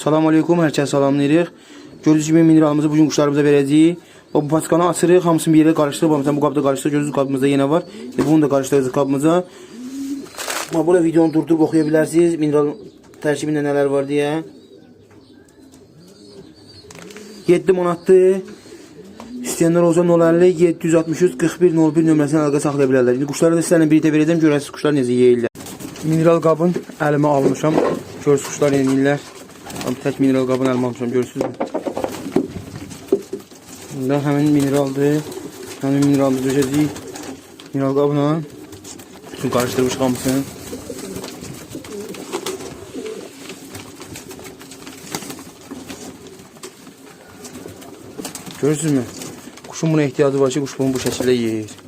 Salam aleykum, hər kəsə salamlayırıq. Gördüyünüz kimi mineralımızı bugün quşlarımıza verəcəyik. Bu paskanı açırıq, hamısını bir yerə qarışdırıb. Məsələn, bu qabda qarışdırıb, gördüyünüz qabımızda yenə var. Bunu da qarışdıracağıq qabımıza. Burada videonu durdurup oxuya bilərsiniz. Mineral tərkibində nələr var deyə. 7 manatdır. İstəyənlər olsa 050 763 41 01 nömrəsindən əlaqə saxlaya bilərlər. İndi quşları da sizlərlə birlikdə verəcəm, görəsiniz quşlar necə yeyirlər. Mineral qabın əlimə almışam. Görürsünüz quşlar yeyirlər. Tək mineral qabın əlimə almışam, görürsünüz mü? Bunda həmin mineraldır. Həmin mineralımızı döşəcəyik. Mineral qabına. Bütün qarışdırmış hamısını. Görürsünüz mü? Quşun buna ehtiyacı var ki, quş bunu bu şəkildə yeyir.